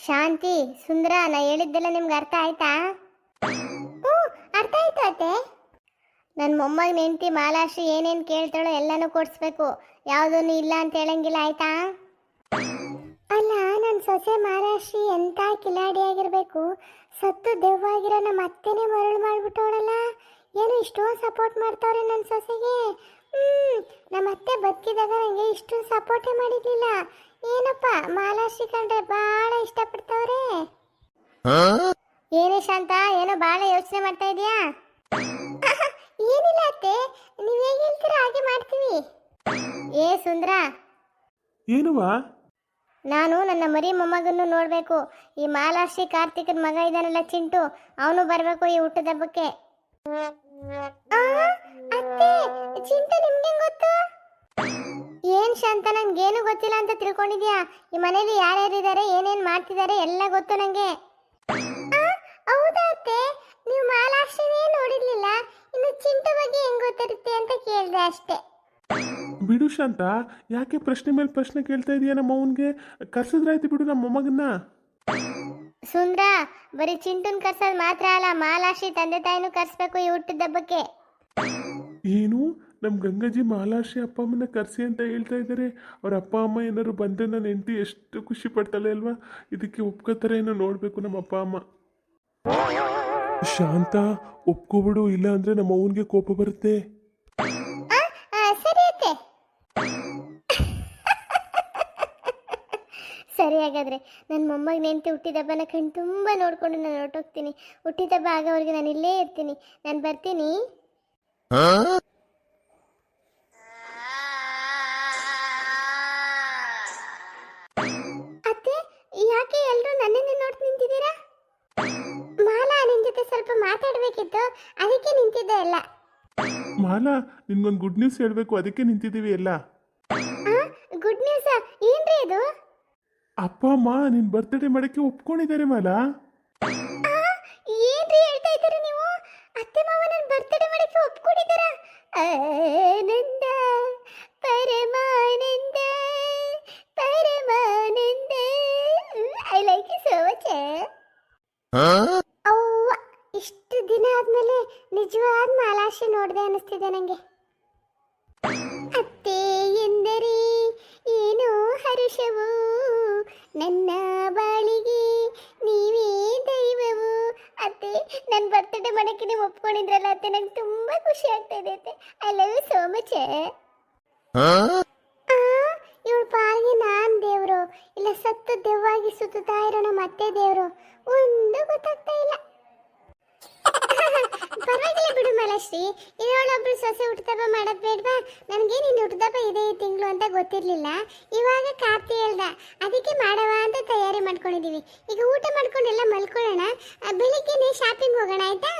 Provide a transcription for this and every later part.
ಶಾಂತಿ ಸುಂದರ ನಾ ಹೇಳಿದ್ದೆಲ್ಲ ನಿಮ್ಗೆ ಅರ್ಥ ಆಯ್ತಾ? ಹ್ಞೂ, ಅರ್ಥ ಆಯ್ತು ಅತ್ತೆ. ನನ್ನ ಮೊಮ್ಮಗ ನೆಂಟಿ ಮಾಲಾಶ್ರೀ ಏನೇನು ಕೇಳ್ತಾಳೋ ಎಲ್ಲನೂ ಕೊಡಿಸ್ಬೇಕು, ಯಾವುದನ್ನು ಇಲ್ಲ ಅಂತ ಹೇಳಂಗಿಲ್ಲ, ಆಯ್ತಾ? ಅಲ್ಲ, ನನ್ನ ಸೊಸೆ ಮಾಲಾಶ್ರೀ ಎಂಥ ಕಿಲಾಡಿಯಾಗಿರ್ಬೇಕು. ಸತ್ತು ದೆವ್ವಾಗಿರೋ ನಮ್ಮ ಅತ್ತೆನೇ ಮರಳು ಮಾಡಿಬಿಟ್ಟವಳಲ್ಲ. ಏನು ಇಷ್ಟೊಂದು ಸಪೋರ್ಟ್ ಮಾಡ್ತಾವ್ರೆ ನನ್ನ ಸೊಸೆಗೆ. ನಮ್ಮ ಅತ್ತೆ ಬದುಕಿದಾಗ ನನಗೆ ಇಷ್ಟು ಸಪೋರ್ಟೇ ಮಾಡಿರ್ಲಿಲ್ಲ. ಏನಪ್ಪ ಮಾಲಾಶ್ರೀ ಕಂಡ್ರೆ ಭಾಳ ಇಷ್ಟಪಡ್ತಾವ್ರೆ. ಏನೇ ಶಾಂತ, ಏನೋ ಭಾಳ ಯೋಚನೆ ಮಾಡ್ತಾ ಇದೀಯಾ? ಏನಿಲ್ಲ ಅತ್ತೆ, ನೀವು ಹೇಗೆ ಹೇಳ್ತೀರಾ ಹಾಗೆ ಮಾಡ್ತೀವಿ. ಏ ಸುಂದರ, ಏನುವಾ? ನಾನು ನನ್ನ ಮರಿ ಮೊಮ್ಮಗನ್ನು ನೋಡಬೇಕು. ಈ ಮಾಲಾಶ್ರೀ ಕಾರ್ತಿಕನ ಮಗ ಇದ್ದಾನಲ್ಲ ಚಿಂಟು, ಅವನು ಬರಬೇಕು ಈ ಹುಟ್ಟದ ಹಬ್ಬಕ್ಕೆ. ಅತ್ತೆ, ಚಿಂಟು ನಿಮ್ಗೆ ಗೊತ್ತು? ಏನ್ ಶಾಂತ, ನನ್ಗೇನು ಗೊತ್ತಿಲ್ಲ ಅಂತ ತಿಳ್ಕೊಂಡಿದ್ಯಾ? ಈ ಮನೇಲಿ ಯಾರ್ಯಾರಿದ್ದಾರೆ, ಏನೇನ್ ಮಾಡ್ತಿದ್ದಾರೆ ಎಲ್ಲ ಗೊತ್ತು ನಂಗೆ. ಹೌದಾ ಅತ್ತೆ, ನೀವು ಮಾಲಾಶ್ರೀನೇ ನೋಡಿರ್ಲಿಲ್ಲ, ಇನ್ನು ಚಿಂಟು ಬಗ್ಗೆ ಹೆಂಗ್ ಗೊತ್ತಿರುತ್ತೆ ಅಂತ ಕೇಳಿದೆ ಅಷ್ಟೇ. ಬಿಡು ಶಾಂತ, ಯಾಕೆ ಪ್ರಶ್ನೆ ಮೇಲೆ ಪ್ರಶ್ನೆ ಕೇಳ್ತಾ ಇದೀಯ? ನಮ್ಮ ಅವನ್ಗೆ ಕರ್ಸಿದ್ರಾಯ್ತು ಬಿಡು ನಮ್ಮ ಮೊಮ್ಮಗನ್ನ. ಸುಂದ್ರ, ಬರೀ ಚಿಂಟುನ್ ಕರ್ಸೋದು ಮಾತ್ರ ಅಲ್ಲ, ಮಾಲಾಶ್ರೀ ತಂದೆ ತಾಯಿನೂ ಕರ್ಸ್ಬೇಕು ಈ ಹುಟ್ಟದ ಹಬ್ಬಕ್ಕೆ. ಏನು, ನಮ್ಮ ಗಂಗಾಜಿ ಮಾಲಾಶ್ರೀ ಅಪ್ಪ ಅಮ್ಮನ ಕರ್ಸಿ ಅಂತ ಹೇಳ್ತಾ ಇದ್ದಾರೆ. ಅವ್ರ ಅಪ್ಪ ಅಮ್ಮ ಏನಾದ್ರು ಬಂದರೆ ನನ್ನ ಹೆಂಡತಿ ಎಷ್ಟು ಖುಷಿ ಪಡ್ತಾಳೆ ಅಲ್ವಾ? ಇದಕ್ಕೆ ಒಪ್ಕೋತಾರೆ ಏನೋ ನೋಡಬೇಕು ನಮ್ಮ ಅಪ್ಪ ಅಮ್ಮ. ಶಾಂತ, ಒಪ್ಕೋಬಿಡು, ಇಲ್ಲ ಅಂದರೆ ನಮ್ಮ ಅವನಿಗೆ ಕೋಪ ಬರುತ್ತೆ. ಸರಿ ಅತ್ತೆ. ಸರಿ, ಹಾಗಾದ್ರೆ ನನ್ನ ಮೊಮ್ಮಗ ನೆಂಟಿ ಹುಟ್ಟಿದಬ್ಬನ ಕಣ್ಣು ತುಂಬ ನೋಡ್ಕೊಂಡು ನಾನು ಹೊರಟೋಗ್ತೀನಿ. ಹುಟ್ಟಿದಬ್ಬ ಆಗೋವರೆಗೆ ನಾನು ಇಲ್ಲೇ ಇರ್ತೀನಿ. ನಾನು ಬರ್ತೀನಿ. ಅತ್ತೆ, ಯಾಕೆ ಎಲ್ಲರೂ ನನ್ನನ್ನೇ ನೋಡ್ತಾ ನಿಂತಿದ್ದೀರಾ? ಮಾಲಾ, ನಿನ್ ಜೊತೆ ಸ್ವಲ್ಪ ಮಾತಾಡ್ಬೇಕಿತ್ತು, ಅದಕ್ಕೆ ನಿಂತಿದ್ದೆ ಎಲ್ಲ. ಮಾಲಾ, ನಿನ್ಗೊಂದು ಗುಡ್ ನ್ಯೂಸ್ ಹೇಳಬೇಕು, ಅದಕ್ಕೆ ನಿಂತಿದ್ದೀವಿ ಎಲ್ಲ. Good news? ಏನ್ರಿ ಇದು? ಅಪ್ಪ ಅಮ್ಮ ನಿನ್ನ ಬರ್ತ್ಡೇ ಮಾಡೋಕ್ಕೆ ಒಪ್ಕೊಂಡಿದ್ದಾರೆ ಮಾಲಾ. ಏನ್ರಿ ಹೇಳ್ತಾ ಇದ್ದೀರಿ ನೀವು? ಅತ್ತೆ ಮಾವ ನನ್ನ ಬರ್ತ್ಡೇ ಮಾಡಕ್ಕೆ ಒಪ್ಕೊಂಡಿದ್ದಾರ? ಆನಂದ ಪರಮಾನಂದ ಪರಮಾನಂದ. I like you so much. ಅವ್ವ, ಇಷ್ಟು ದಿನ ಆದ್ಮೇಲೆ ನಿಜವಾದ ಮಾಲಾಶ್ರೀ ನೋಡಿದೆ ಅನಿಸ್ತಿದೆ ನನಗೆ. ಅತ್ತೆ ಎಂದರೆ ಏನೋ ಹರುಷವು, ನನ್ನ ಬಾಳಿಗೆ ನೀವೇ ದೈವವು. ಅತ್ತೆ, ನನ್ನ ಬರ್ತ್ಡೇ ಮಾಡೋಕ್ಕೆ ನೀವು ಒಪ್ಕೊಂಡಿದ್ರಲ್ಲ ಅತ್ತೆ, ನಂಗೆ ತುಂಬ ಖುಷಿ ಆಗ್ತಾ ಇದೆ ಅತ್ತೆ. I love you so much. ಇವಳ ಪಾಲಿಗೆ ನಾನು ದೇವರು ಇಲ್ಲ ಸತ್ತು ದೆವ್ವಾಗಿ ಸುತ್ತಾ ಇರೋ ನಮ್ಮ ಅತ್ತೆ ದೇವರು, ಒಂದು ಗೊತ್ತಾಗ್ತಾ ಇಲ್ಲ. ಪರವಾಗಿಲ್ಲ ಬಿಡು ಮಾಲಾಶ್ರೀ, ಇದರೊಳೊಬ್ರು ಸೊಸೆ ಹುಟ್ಟದಬ್ಬ ಮಾಡೋದು ಬೇಡವಾ? ನನಗೆ ನಿನ್ನ ಹುಟ್ಟದಬ್ಬ ಇದೆ ಈ ತಿಂಗಳು ಅಂತ ಗೊತ್ತಿರಲಿಲ್ಲ. ಇವಾಗ ಕಾರ್ತಿ ಹೇಳ್ದ, ಅದಕ್ಕೆ ಮಾಡವ ಅಂತ ತಯಾರಿ ಮಾಡ್ಕೊಂಡಿದ್ದೀವಿ. ಈಗ ಊಟ ಮಾಡ್ಕೊಂಡೆಲ್ಲ ಮಲ್ಕೊಳ್ಳೋಣ, ಬೆಳಿಗ್ಗೆನೇ ಶಾಪಿಂಗ್ ಹೋಗೋಣ, ಆಯ್ತಾ?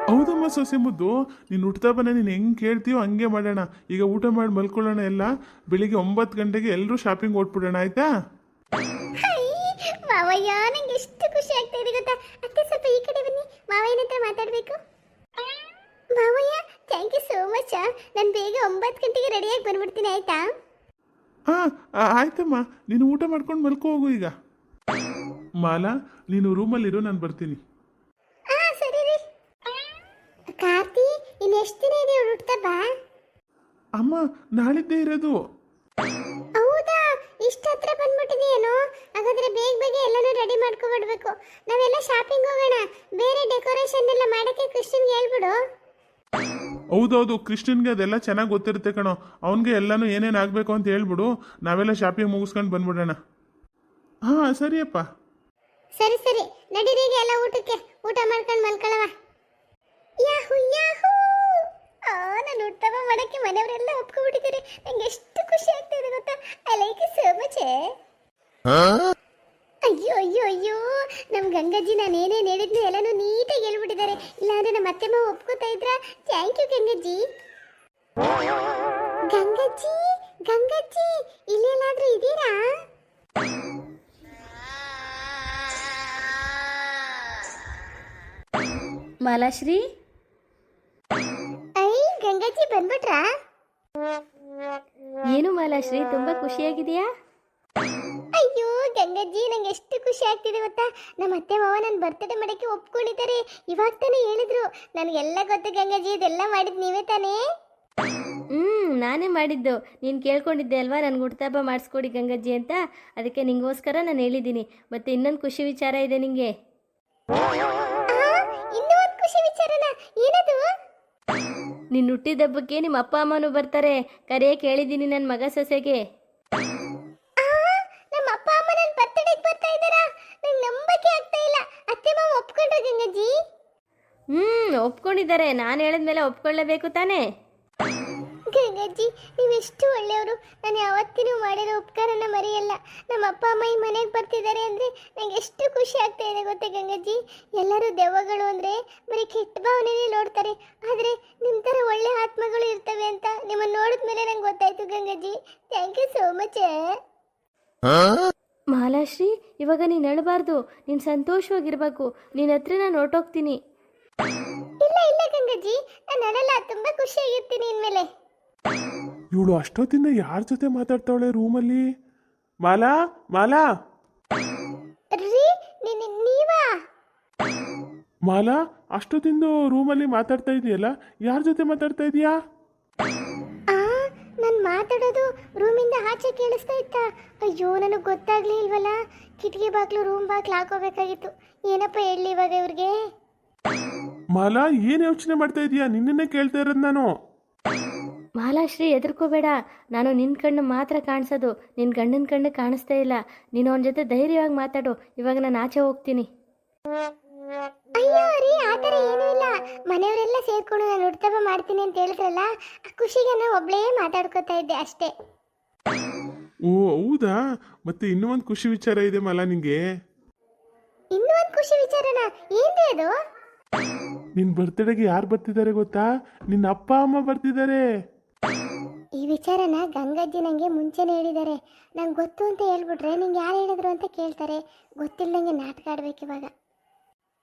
ಹೌದಮ್ಮ ಸೊಸೆ ಮುದ್ದು, ನೀನು ಹುಟ್ಟದಬ್ಬನ ನೀನು ಹೆಂಗೆ ಕೇಳ್ತೀಯೋ ಹಂಗೆ ಮಾಡೋಣ. ಈಗ ಊಟ ಮಾಡಿ ಮಲ್ಕೊಳ್ಳೋಣ ಎಲ್ಲ. ಬೆಳಿಗ್ಗೆ 9 ಗಂಟೆಗೆ ಎಲ್ಲರೂ ಶಾಪಿಂಗ್ ಹೊಟ್ಬಿಡೋಣ, ಆಯ್ತಾ? ಮಾವಯ್ಯ, ನಂಗೆ ಎಷ್ಟು ಖುಷಿ ಆಗ್ತಾ ಇದೆ ಗೊತ್ತಾ? ಅತ್ತೆ, ಸ್ವಲ್ಪ ಈ ಕಡೆ ಬನ್ನಿ, ಮಾವಯ್ಯನ ಹತ್ರ ಮಾತಾಡಬೇಕು. ಮಾವಯ್ಯ, ಥ್ಯಾಂಕ್ ಯು ಸೋ ಮಚ್. ನಾನು ಬೇಗ 9 ಗಂಟೆಗೆ ರೆಡಿಯಾಗಿ ಬಂದ್ಬಿಡ್ತೀನಿ, ಆಯ್ತಾ? ಹಾಂ, ಆಯ್ತಮ್ಮ, ನೀನು ಊಟ ಮಾಡ್ಕೊಂಡು ಮಲ್ಕೋ ಹೋಗು ಈಗ. ಮಾಲಾ, ನೀನು ರೂಮಲ್ಲಿರು, ನಾನು ಬರ್ತೀನಿ. ಸರಿ ರೀ. ಕಾರ್ತಿ, ಇನ್ನು ಎಷ್ಟು ದಿನ ಇದೆ ಹುಟ್ಟದಬ್ಬ? ಅಮ್ಮ, ನಾಳಿದ್ದೇ ಇರೋದು. ಹೌದಾ, ಇಷ್ಟ ಹತ್ರ ಬಂದ್ಬಿಟ್ಟಿದೆಯೇನೋ? ಹಾಗಾದ್ರೆ ಬೇಗ ಬೇಗ ಎಲ್ಲನೂ ರೆಡಿ ಮಾಡ್ಕೊಬಿಡ್ಬೇಕು. ನಾವೆಲ್ಲ ಶಾಪಿಂಗ್ ಹೋಗೋಣ. ಬೇರೆ ಡೆಕೋರೇಷನ್ ಎಲ್ಲ ಮಾಡೋಕ್ಕೆ ಕೃಷ್ಣನ್ಗೆ ಹೇಳ್ಬಿಡು. ಹೌದೌದು, ಕೃಷ್ಣನ್ಗೆ ಅದೆಲ್ಲ ಚೆನ್ನಾಗಿ ಗೊತ್ತಿರುತ್ತೆ ಕಣೋ. ಅವನಿಗೆ ಎಲ್ಲನೂ ಏನೇನು ಆಗಬೇಕು ಅಂತ ಹೇಳ್ಬಿಡು, ನಾವೆಲ್ಲ ಶಾಪಿಂಗ್ ಮುಗಿಸ್ಕೊಂಡು ಬಂದ್ಬಿಡೋಣ. ಹಾಂ, ಸರಿಯಪ್ಪ. ಸರಿ ಸರಿ, ನಡೀರಿ ಈಗ ಎಲ್ಲ ಊಟಕ್ಕೆ. ಊಟ ಮಾಡ್ಕೊಂಡು ಮಲ್ಕೊಳ್ಳವ. ಯಾಹು ಯಾಹೂ. ನಾನು ಹುಟ್ಟದಬ್ಬ ಮಾಡೋಕ್ಕೆ ಮನೆಯವರೆಲ್ಲ ಒಪ್ಕೊಬಿಟ್ಟಿದ್ದಾರೆ. ನಂಗೆ ಎಷ್ಟು ಖುಷಿ ಆಗ್ತಾ ಇದೆ ಗೊತ್ತಾ? I like you so much. ಅಯ್ಯೋ ಅಯ್ಯೋ ಅಯ್ಯೋ, ನಮ್ಮ ಗಂಗಾಜಿ ನಾನು ಏನೇನು ಹೇಳಿದ್ನು ಎಲ್ಲನೂ ನೀಟಾಗಿ ಹೇಳ್ಬಿಟ್ಟಿದ್ದಾರೆ. ಇಲ್ಲಾಂದ್ರೆ ನಮ್ಮ ಅತ್ತೆ ಮಾವ ಒಪ್ಕೋತಾ ಇದ್ರ? Thank you ಗಂಗಾಜಿ. ಗಂಗಾಜಿ, ಗಂಗಾಜಿ, ಇಲ್ಲೆಲ್ಲಾದ್ರೂ ಇದ್ದೀರಾ? ಮಾಲಾಶ್ರೀ, ಐ ಗಂಗಾಜಿ ಬಂದ್ಬಿಟ್ರಾ? ಏನು ಮಾಲಾಶ್ರೀ, ತುಂಬಾ ಖುಷಿಯಾಗಿದೆಯಾ? ಅಯ್ಯೋ ಗಂಗಾಜಿ, ಗಂಗಜ್ಜಿ, ನಂಗೆ ಎಷ್ಟು ಖುಷಿ ಆಗ್ತಿದೆ ಗೊತ್ತಾ. ನಮ್ಮ ಅತ್ತೆ ಮಾವ ನನ್ನ ಬರ್ತಡೇ ಮಾಡೋಕ್ಕೆ ಒಪ್ಕೊಂಡಿದ್ದಾರೆ. ಇವಾಗ ತಾನೇ ಹೇಳಿದ್ರು. ನನಗೆಲ್ಲ ಗೊತ್ತು ಗಂಗಜ್ಜಿ, ಇದೆಲ್ಲ ಮಾಡಿದ್ದು ನೀವೇ ತಾನೇ? ನಾನೇ ಮಾಡಿದ್ದು. ನೀನು ಕೇಳ್ಕೊಂಡಿದ್ದೆ ಅಲ್ವಾ ನನಗೆ ಹುಟ್ಟುಹಬ್ಬ ಮಾಡಿಸ್ಕೊಡಿ ಗಂಗಜ್ಜಿ ಅಂತ. ಅದಕ್ಕೆ ನಿಂಗೋಸ್ಕರ ನಾನು ಹೇಳಿದ್ದೀನಿ. ಮತ್ತು ಇನ್ನೊಂದು ಖುಷಿ ವಿಚಾರ ಇದೆ ನಿಂಗೆ. ಇನ್ನೂ ಒಂದು ಖುಷಿ ವಿಚಾರನ? ಏನದು? ನಿನ್ನ ಹುಟ್ಟಿದಬ್ಬಕ್ಕೆ ನಿಮ್ಮ ಅಪ್ಪ ಅಮ್ಮನೂ ಬರ್ತಾರೆ. ಕರೆಯಕ್ಕೆ ಹೇಳಿದ್ದೀನಿ ನನ್ನ ಮಗ ಸೊಸೆಗೆ. ನಮ್ಮ ಅಪ್ಪ ಅಮ್ಮ ನನ್ನ ಬರ್ತಡೇಗೆ ಬರ್ತಾ ಇದ್ದಾರಾ? ನಂಗೆ ನಂಬಕ್ಕೆ ಆಗ್ತಾ ಇಲ್ಲ. ಅತ್ತೆ ಮಾವ ಒಪ್ಕೊಂಡ್ರೆ ಗಂಗಜ್ಜಿ? ಒಪ್ಕೊಂಡಿದ್ದಾರೆ. ನಾನು ಹೇಳಿದ್ಮೇಲೆ ಒಪ್ಕೊಳ್ಳೇಬೇಕು ತಾನೇ. ಗಂಗಜ್ಜಿ, ನೀವೆಷ್ಟು ಒಳ್ಳೆಯವರು. ನಾನು ಯಾವತ್ತಿನೂ ಮಾಡಿರೋ ಉಪಕಾರನ ಮರೆಯಲ್ಲ. ನಮ್ಮ ಅಪ್ಪ ಅಮ್ಮ ಈ ಮನೆಗೆ ಬರ್ತಿದ್ದಾರೆ ಅಂದರೆ ನಂಗೆ ಎಷ್ಟು ಖುಷಿ ಆಗ್ತಾ ಇದೆ ಗೊತ್ತೇ ಗಂಗಜ್ಜಿ. ಎಲ್ಲರೂ ದೆವ್ವಗಳು ಅಂದರೆ ಬರೀ ಕೆಟ್ಟ ಭಾವನೆನೇ ನೋಡ್ತಾರೆ. ಆದರೆ ನಿಮ್ಮ ಥರ ಒಳ್ಳೆ ಆತ್ಮಗಳು ಇರ್ತವೆ ಅಂತ ನಿಮ್ಮನ್ನು ನೋಡಿದ ಮೇಲೆ ನಂಗೆ ಗೊತ್ತಾಯ್ತು Gangajji. Thank you so much. Mahalakshmi, ಇವಾಗ ನೀನು ಅಳಬಾರ್ದು. ನೀನು ಸಂತೋಷವಾಗಿರ್ಬೇಕು. ನಿನ್ನ ಹತ್ರ ನಾನು ಹೊರಟೋಗ್ತೀನಿ. ಇಲ್ಲ ಇಲ್ಲ ಗಂಗಜ್ಜಿ, ನಾನು ಅಳಲ್ಲ. ತುಂಬ ಖುಷಿಯಾಗಿರ್ತೀನಿ ಇನ್ಮೇಲೆ. ಇವಳು ಅಷ್ಟೊತ್ತಿಂದ ಯಾರ ಜೊತೆ ಮಾತಾಡ್ತಾವಳೆ ರೂಮಲ್ಲಿ? ಮಾಲಾ ಮಾಲಾ ರೀ, ನೀವಾ? ಮಾಲಾ, ಅಷ್ಟೊತ್ತಿಂದ ರೂಮಲ್ಲಿ ಮಾತಾಡ್ತಾ ಇದೆಯಲ್ಲ, ಯಾರ ಜೊತೆ ಮಾತಾಡ್ತಾ ಇದೀಯಾ? ನಾನು ಮಾತಾಡೋದು ರೂಮಿಂದ ಆಚೆ ಕೇಳಿಸ್ತಾ ಇತ್ತಾ? ಅಯ್ಯೋ, ನನಗೆ ಗೊತ್ತಾಗ್ಲಿ ಇಲ್ವಲ್ಲ. ಕಿಟಕಿ ಬಾಗ್ಲು ರೂಮ್ ಬಾಗ್ಲು ಹಾಕೋಬೇಕಾಗಿತ್ತು. ಏನಪ್ಪ ಹೇಳಲಿ ಇವಾಗ ಇವ್ರಿಗೆ? ಮಾಲಾ, ಏನು ಯೋಚನೆ ಮಾಡ್ತಾ ಇದೀಯಾ? ನಿನ್ನನ್ನೇ ಕೇಳ್ತಾ ಇರೋದು ನಾನು. ಮಹಾಲಕ್ಷ್ಮಿ, ಹೆದರ್ಕೋಬೇಡ. ನಾನು ನಿನ್ನ ಕಣ್ಣು ಮಾತ್ರ ಕಾಣಿಸೋದು. ನಿನ್ನ ಗಂಡನ ಕಣ್ಣು ಕಾಣಿಸ್ತಾ ಇಲ್ಲ. ನೀನು ಅವನ ಜೊತೆ ಧೈರ್ಯವಾಗಿ ಮಾತಾಡು. ಇವಾಗ ನಾನು ಆಚೆ ಹೋಗ್ತೀನಿ. ಅಯ್ಯೋ ರೀ, ಆ ಥರ ಏನೂ ಇಲ್ಲ. ಮನೆಯವರೆಲ್ಲ ಸೇರ್ಕೊಂಡು ನಾನು ಹುಟ್ಟುಹಬ್ಬ ಮಾಡ್ತೀನಿ ಅಂತ ಹೇಳಿದ್ರಲ್ಲ, ಆ ಖುಷಿಗೆ ನಾನು ಒಬ್ಳೇ ಮಾತಾಡ್ಕೋತಾ ಇದ್ದೆ ಅಷ್ಟೇ. ಓ ಹೌದಾ? ಮತ್ತೆ ಇನ್ನೂ ಒಂದು ಖುಷಿ ವಿಚಾರ ಇದೆ ಮಾಲಾ ನಿಂಗೆ. ಇನ್ನೂ ಒಂದು ಖುಷಿ ವಿಚಾರನ? ಏನ್ರಿ ಅದು? ನಿನ್ನ ಬರ್ತ್ಡೇಗೆ ಯಾರು ಬರ್ತಿದ್ದಾರೆ ಗೊತ್ತಾ? ನಿನ್ನ ಅಪ್ಪ ಅಮ್ಮ ಬರ್ತಿದ್ದಾರೆ. ಈ ವಿಚಾರನ ಗಂಗಜ್ಜಿ ನನಗೆ ಮುಂಚೆನೇ ಹೇಳಿದ್ದಾರೆ. ನಂಗೆ ಗೊತ್ತು ಅಂತ ಹೇಳ್ಬಿಟ್ರೆ ನಿಂಗೆ ಯಾರು ಹೇಳಿದ್ರು ಅಂತ ಕೇಳ್ತಾರೆ. ಗೊತ್ತಿಲ್ಲದಂಗೆ ನಾಟಕ ಆಡ್ಬೇಕು ಇವಾಗ.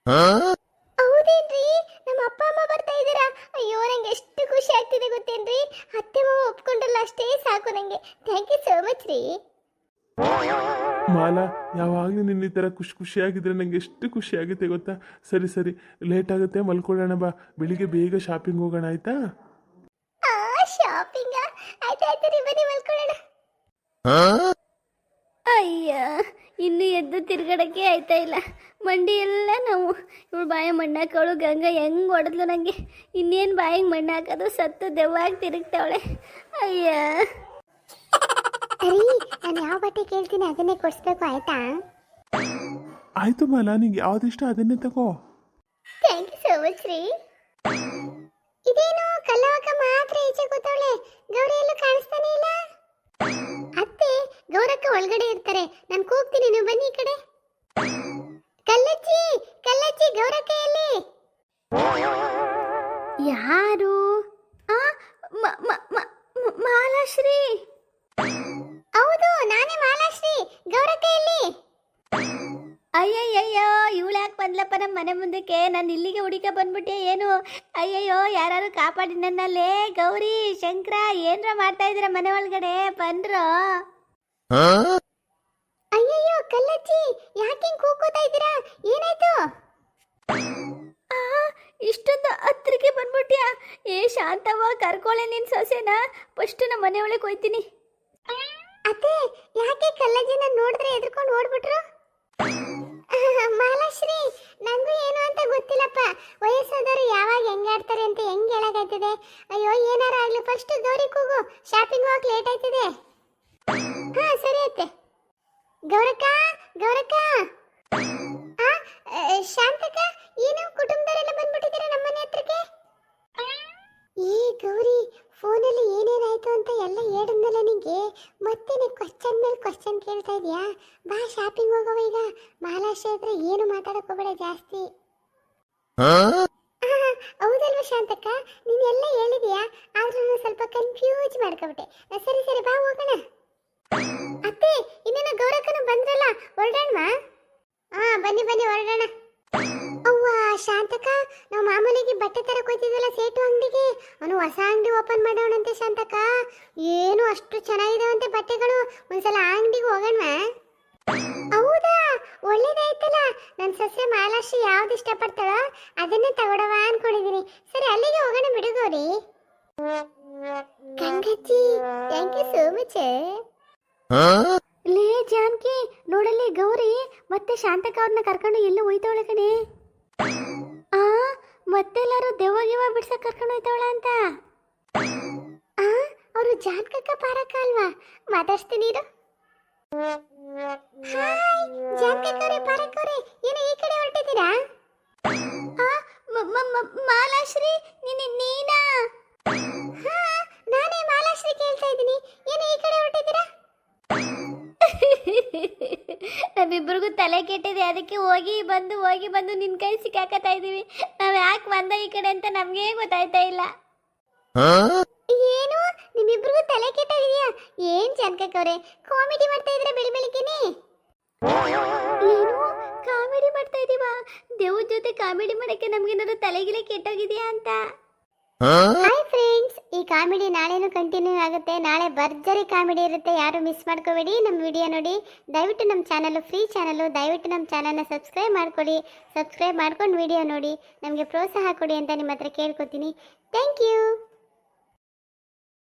ಹೌದೇನ್ರಿ? ನಮ್ಮ ಅಪ್ಪ ಅಮ್ಮ ಬರ್ತಾ ಇದ್ದೀರಾ? ಅಯ್ಯೋ, ನಂಗೆ ಎಷ್ಟು ಖುಷಿ ಆಗ್ತಿದೆ ಗೊತ್ತೇನ್ರಿ. ಅತ್ತೆ ಮಾವ ಒಪ್ಕೊಂಡ್ರಲ್ಲ, ಅಷ್ಟೇ ಸಾಕು ನನಗೆ. ಥ್ಯಾಂಕ್ ಯು ಸೋ ಮಚ್ ರೀ. ಮಾಲಾ, ಯಾವಾಗಲೂ ನಿನ್ನ ಈ ಥರ ಖುಷಿಯಾಗಿದ್ರೆ ನನಗೆ ಎಷ್ಟು ಖುಷಿ ಆಗುತ್ತೆ ಗೊತ್ತಾ? ಸರಿ ಸರಿ, ಲೇಟ್ ಆಗುತ್ತೆ, ಮಲ್ಕೊಳ್ಳೋಣ ಬಾ. ಬೆಳಿಗ್ಗೆ ಬೇಗ ಶಾಪಿಂಗ್ ಹೋಗೋಣ, ಆಯ್ತಾ? ಶಾಪಿಂಗ? ಆಯ್ತಾಯ್ತು ರೀ, ಬನ್ನಿ ಮಲ್ಕೊಳ್ಳೋಣ. ಅಯ್ಯ, ಇನ್ನು ಎದ್ದು ತಿರ್ಗಡಕ್ಕೆ ಆಯ್ತಾ ಇಲ್ಲ. ಮಂಡಿ ಎಲ್ಲ ನಾವು. ಇವಳು ಬಾಯ ಮಣ್ಣು ಹಾಕೋಳು. ಗಂಗಾ ಹೆಂಗೆ ಹೊಡೆದ್ಲು ನನಗೆ. ಇನ್ನೇನು ಬಾಯಿಗೆ ಮಣ್ಣು ಹಾಕೋದು? ಸತ್ತು ದೆವ್ವಾಗಿ ತಿರುಗ್ತಾವಳೆ. ಅಯ್ಯ. ರೀ, ನಾನು ಯಾವ ಬಟ್ಟೆ ಕೇಳ್ತೀನಿ ಅದನ್ನೇ ಕೊಡಿಸ್ಬೇಕು, ಆಯ್ತಾ? ಆಯ್ತು ಮಾಲಾ, ನಿಂಗೆ ಯಾವ್ದಿಷ್ಟ ಅದನ್ನೇ ತಗೋ. ಥ್ಯಾಂಕ್ ಯು ಸೋ ಮಚ್ ರೀ. ಇದೇನು ಕಲ್ಲವಕ್ಕ ಮಾತ್ರ ಈಚೆ ಕೂತವಳೆ, ಗೌರಿ ಎಲ್ಲೂ ಕಾಣಿಸ್ತಾನೆ ಇಲ್ಲ. ಅತ್ತೆ, ಗೌರಕ್ಕ ಒಳಗಡೆ ಇರ್ತಾರೆ. ನಾನು ಕೂಗ್ತೀನಿ, ನೀವು ಬನ್ನಿ ಈ ಕಡೆ. ಕಲ್ಲಜ್ಜಿ, ಕಲ್ಲಜ್ಜಿ, ಗೌರಕ್ಕ ಎಲ್ಲಿ? ಯಾರು? ಮಾಲಾಶ್ರೀ. ಹೌದು, ನಾನೇ ಮಾಲಾಶ್ರೀ. ಗೌರಕ್ಕ ಎಲ್ಲಿ? ಅಯ್ಯಯ್ಯಯ್ಯೋ, ಇವಳು ಯಾಕೆ ಬಂದ್ಲಪ್ಪ ನಮ್ಮ ಮನೆ ಮುಂದಕ್ಕೆ? ನಾನು ಇಲ್ಲಿಗೆ ಹುಡುಕ ಬಂದ್ಬಿಟ್ಟೆ ಏನು? ಅಯ್ಯಯ್ಯೋ, ಯಾರು ಕಾಪಾಡಿ ನನ್ನಲ್ಲೇ. ಗೌರಿ, ಶಂಕರ, ಏನ್ರ ಮಾಡ್ತಾ ಇದ್ದೀರಾ ಮನೆ ಒಳಗಡೆ? ಬಂದ್ರೋ? ಅಯ್ಯಯ್ಯೋ ಕಲ್ಲಜ್ಜಿ, ಯಾಕೆ ಕೂಕೋತಾ ಇದ್ದೀರಾ? ಏನಾಯ್ತು? ಇಷ್ಟೊಂದು ಹತ್ತಿರಕ್ಕೆ ಬಂದ್ಬಿಟ್ಯಾ? ಏ ಶಾಂತವ್ವ, ಕರ್ಕೊಳ್ಳೆ ನಿನ್ನ ಸೊಸೆನ. ಫಸ್ಟ್ ನಮ್ಮ ಮನೆ ಒಳಗೆ ಹೋಯ್ತೀನಿ. ಅತ್ತೆ, ಯಾಕೆ ಕಲ್ಲಜ್ಜಿನ ನೋಡಿದ್ರೆ ಎದ್ಕೊಂಡು ಓಡ್ಬಿಟ್ರು? ಮಾಲಾಶ್ರೀ, ನಂಗೂ ಏನು ಅಂತ ಗೊತ್ತಿಲ್ಲಪ್ಪ. ವಯಸ್ಸಾದವರು ಯಾವಾಗ ಹೆಂಗಾಡ್ತಾರೆ ಅಂತ ಹೆಂಗೆ ಹೇಳಕ್ಕಾಯ್ತದೆ? ಅಯ್ಯೋ, ಏನಾರ ಆಗ್ಲಿ, ಫಸ್ಟ್ ಗೌರಿ ಕೂಗು. ಶಾಪಿಂಗ್ ಹೋಗಕ್ಕೆ ಲೇಟ್ ಆಯ್ತದೆ. ಹಾ ಸರಿ ಅತ್ತೆ. ಗೌರಕ್ಕ, ಗೌರಕ್ಕ. ಶಾಂತಕ್ಕ, ಏನು ಕುಟುಂಬದವರೆಲ್ಲ ಬಂದ್ಬಿಟ್ಟಿದ್ದಾರೆ ನಮ್ಮನೆ ಹತ್ರಕ್ಕೆ? ಏ ಗೌರಿ, ಫೋನಲ್ಲಿ ಏನೇನಾಯ್ತು ಅಂತ ಎಲ್ಲ ಹೇಳಿದ್ನಲ್ಲ ನಿಂಗೆ. ಮತ್ತೇನೆ ಕ್ವಶನ್ ಮೇಲೆ ಕ್ವಶನ್ ಕೇಳ್ತಾ ಇದೆಯಾ? ಬಾ, ಶಾಪಿಂಗ್ ಹೋಗವ ಈಗ. ಮಹಾರಾಷ್ಟ್ರ ಹತ್ರ ಏನು ಮಾತಾಡಕ್ ಹೋಗಬೇಡ ಜಾಸ್ತಿ. ಹೌದಲ್ವ ಶಾಂತಕ್ಕ? ನೀನು ಎಲ್ಲ ಹೇಳಿದ್ಯಾ, ಆದ್ರೂ ನಾನು ಸ್ವಲ್ಪ ಕನ್ಫ್ಯೂಸ್ ಮಾಡ್ಕೊಬಿಟ್ಟೆ. ಸರಿ ಸರಿ, ಬಾ ಹೋಗೋಣ. ಅತ್ತೆ, ಇನ್ನೇನು ಗೌರಕ್ಕನ ಬಂದ್ರಲ್ಲ, ಹೊರಡೋಣ? ಬನ್ನಿ ಬನ್ನಿ, ಹೊರಡೋಣ. ಅವ್ವ ಶಾಂತಕ್ಕ, ನಾವು ಮಾಮೂಲಿಗೆ ಬಟ್ಟೆ ತರಕ್ ಹೋಯ್ತಿದ್ವಲ್ಲ ಸೇಟು ಅಂಗಡಿಗೆ, ಅವನು ಹೊಸ ಅಂಗಡಿ ಓಪನ್ ಮಾಡೋಣಂತೆ. ಶಾಂತಕ್ಕ, ಏನು ಅಷ್ಟು ಚೆನ್ನಾಗಿದಾವಂತೆ ಬಟ್ಟೆಗಳು. ಒಂದ್ಸಲ ಅಂಗಡಿಗೆ ಹೋಗೋಣ? ಹೌದಾ? ನನ್ನ ಸೊಸೆ ಮಾಲಾಶ್ರೀ ಯಾವ್ದು ಇಷ್ಟಪಡ್ತಾಳೋ ಅದನ್ನೇ ತಗೊಡವ ಅನ್ಕೊಂಡಿದೀನಿ. ಸರಿ ಅಲ್ಲಿಗೆ ಹೋಗೋಣ ಬಿಡು Gauri. Gangajji thank you so much. ಲೇ ಜಾನ್ಕಿ ನೋಡಲ್ಲಿ ಗೌರಿ ಮತ್ತೆ ಶಾಂತಕ ಅವ್ರನ್ನ ಕರ್ಕೊಂಡು ಎಲ್ಲೂ ಹೋಯ್ತವಳೆ ಕಣೆ. ಆ ಮತ್ತೆಲ್ಲಾರು ದೆವ್ವ ಬಿಡ್ಸಕ್ ಕರ್ಕೊಂಡು ಹೋಯ್ತವಳ ಅಂತ. ಅವರು ಜಾನ್ಕಕ್ಕ ಪಾರಕ್ಕ ಅಲ್ವಾ? ಮಾತಾಡ್ಸ್ತೀನಿ ಇರು. ಹಾಯ್ ಜಾನ್ಕಕ್ಕವ್ರೆ ಪಾರಕ್ಕವ್ರೆ, ಏನು ಈ ಕಡೆ ಹೊರಟಿದ್ದೀರಾ? ಮಾಲಾಶ್ರೀ ನೀನಾ? ಹಾ ನಾನೇ ಮಾಲಾಶ್ರೀ ಕೇಳ್ತಾ ಇದ್ದೀನಿ. ಏನು ಈ ಕಡೆ ಹೊರಟಿದ್ದೀರಾ? ನಮ್ಮಿಬ್ರಿಗೂ ತಲೆ ಕೆಟ್ಟಿದೆ, ಅದಕ್ಕೆ ಹೋಗಿ ಬಂದು ನಿನ್ ಕೈ ಸಿಕ್ಕಾಕತ್ತಾ ಇದೀವಿ. ನಾವ್ ಯಾಕೆ ಬಂದ ಈ ಕಡೆ ಅಂತ ನಮ್ಗೆ ಗೊತ್ತಾಯ್ತಾ ಇಲ್ಲ. ಏನು ನಿಮ್ಮಿಬ್ರಿಗೂ ತಲೆ ಕೆಟ್ಟೋಗಿದ್ಯಾ? ಏನ್ ಜಾನ್ಕಕ್ಕವ್ರೆ ಕಾಮಿಡಿ ಮಾಡ್ತಾ ಇದ್ರೆ ಬೆಳಿಗ್ಗೆನೆ? ಏನು ಕಾಮಿಡಿ ಮಾಡ್ತಾ ಇದೀವಾ? ದೇವ್ರ ಜೊತೆ ಕಾಮಿಡಿ ಮಾಡಕ್ಕೆ ನಮ್ಗೇನಾದ್ರು ತಲೆಗಿಲೆ ಕೆಟ್ಟೋಗಿದ್ಯಾ ಅಂತ. ಹಾಯ್ ಫ್ರೆಂಡ್ಸ್, ಈ ಕಾಮಿಡಿ ನಾಳೆನೂ ಕಂಟಿನ್ಯೂ ಆಗುತ್ತೆ. ನಾಳೆ ಭರ್ಜರಿ ಕಾಮಿಡಿ ಇರುತ್ತೆ, ಯಾರು ಮಿಸ್ ಮಾಡ್ಕೋಬೇಡಿ. ನಮ್ಮ ವಿಡಿಯೋ ನೋಡಿ. ದಯವಿಟ್ಟು ನಮ್ಮ ಚಾನಲ್ ಫ್ರೀ ಚಾನಲ್, ದಯವಿಟ್ಟು ನಮ್ಮ ಚಾನಲ್ನ ಸಬ್ಸ್ಕ್ರೈಬ್ ಮಾಡ್ಕೊಳ್ಳಿ. ಸಬ್ಸ್ಕ್ರೈಬ್ ಮಾಡ್ಕೊಂಡು ವಿಡಿಯೋ ನೋಡಿ, ನಮಗೆ ಪ್ರೋತ್ಸಾಹ ಕೊಡಿ ಅಂತ ನಿಮ್ಮ ಹತ್ರ ಕೇಳ್ಕೊತೀನಿ. Thank you.